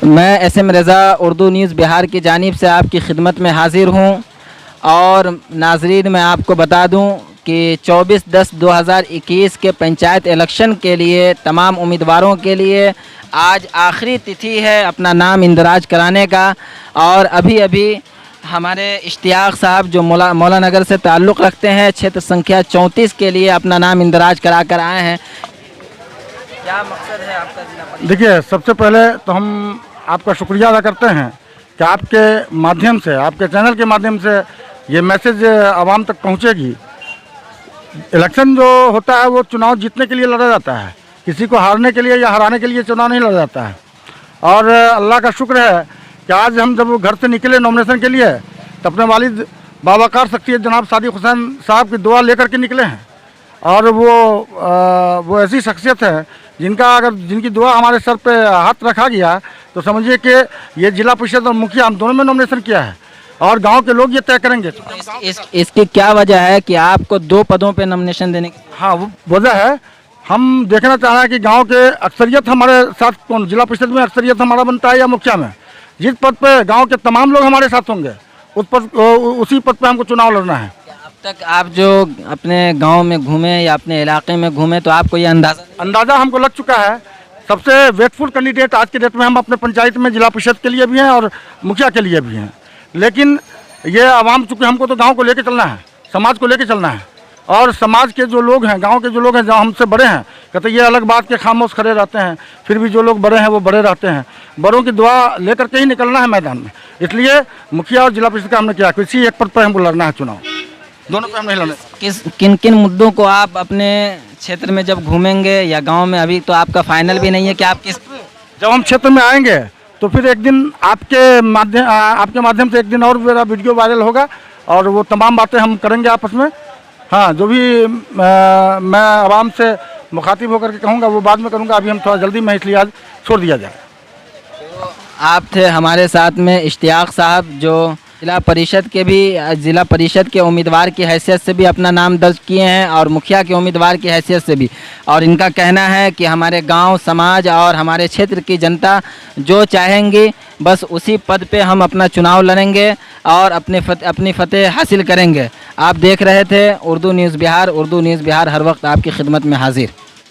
मैं एसएम रज़ा उर्दू न्यूज़ बिहार की जानिब से आपकी खिदमत में हाज़िर हूँ। और नाज़रीन, मैं आपको बता दूँ कि 24/10/2021 के पंचायत इलेक्शन के लिए तमाम उम्मीदवारों के लिए आज आखिरी तिथि है अपना नाम इंदराज कराने का। और अभी अभी हमारे इश्तियाक साहब जो मौला नगर से ताल्लुक़ रखते हैं, क्षेत्र संख्या 34 के लिए अपना नाम इंदराज करा कर आए हैं। क्या मकसद है आपका जिला परिषद? देखिए, सबसे पहले तो हम आपका शुक्रिया अदा करते हैं कि आपके माध्यम से, आपके चैनल के माध्यम से ये मैसेज आवाम तक पहुंचेगी। इलेक्शन जो होता है वो चुनाव जीतने के लिए लड़ा जाता है, किसी को हारने के लिए या हराने के लिए चुनाव नहीं लड़ा जाता है। और अल्लाह का शुक्र है कि आज हम जब घर से निकले नॉमिनेशन के लिए तो अपने वालिद बावकार शख्सियत जनाब सादिक हुसैन साहब की दुआ लेकर के निकले हैं। और वो ऐसी शख्सियत है जिनकी दुआ हमारे सर पे हाथ रखा गया तो समझिए कि ये जिला परिषद और मुखिया हम दोनों में नॉमिनेशन किया है और गांव के लोग ये तय करेंगे। इसकी क्या वजह है कि आपको 2 पदों पे नॉमिनेशन देने की? हाँ, वो वजह है, हम देखना चाह रहे हैं कि गांव के अक्सरियत हमारे साथ कौन, जिला परिषद में अक्सरियत हमारा बनता है या मुखिया में, जिस पद पे गांव के तमाम लोग हमारे साथ होंगे उसी पद पे हमको चुनाव लड़ना है। अब तक आप जो अपने गांव में घूमे या अपने इलाके में घूमे तो आपको ये अंदाज़ा हमको लग चुका है। सबसे वेटफुल कैंडिडेट आज के डेट में हम अपने पंचायत में जिला परिषद के लिए भी हैं और मुखिया के लिए भी हैं। लेकिन ये आवाम, चूँकि हमको तो गांव को लेके चलना है, समाज को लेके चलना है। और समाज के जो लोग हैं, गांव के जो लोग हैं, जो हमसे बड़े हैं, कहते ये अलग बात के खामोश खड़े रहते हैं, फिर भी जो लोग बड़े हैं वो बड़े रहते हैं। बड़ों की दुआ लेकर के ही निकलना है मैदान में। इसलिए मुखिया और जिला परिषद का हमने किया, किसी एक पद पर हमको लड़ना है चुनाव, दोनों पे हम नहीं लड़ने। किन किन मुद्दों को आप अपने क्षेत्र में जब घूमेंगे या गांव में, अभी तो आपका फाइनल भी नहीं है कि आप किस, जब हम क्षेत्र में आएंगे तो फिर एक दिन आपके माध्यम से एक दिन और मेरा वीडियो वायरल होगा और वो तमाम बातें हम करेंगे आपस में। हाँ, जो भी मैं आवाम से मुखातिब होकर के कहूँगा वो बाद में करूँगा, अभी हम थोड़ा जल्दी में, इसलिए आज छोड़ दिया जाए। तो आप थे हमारे साथ में इश्तियाक साहब जो जिला परिषद के उम्मीदवार की हैसियत से भी अपना नाम दर्ज किए हैं और मुखिया के उम्मीदवार की हैसियत से भी। और इनका कहना है कि हमारे गांव, समाज और हमारे क्षेत्र की जनता जो चाहेंगी बस उसी पद पे हम अपना चुनाव लड़ेंगे और अपनी फतेह हासिल करेंगे। आप देख रहे थे उर्दू न्यूज़ बिहार। उर्दू न्यूज़ बिहार हर वक्त आपकी खिदमत में हाजिर।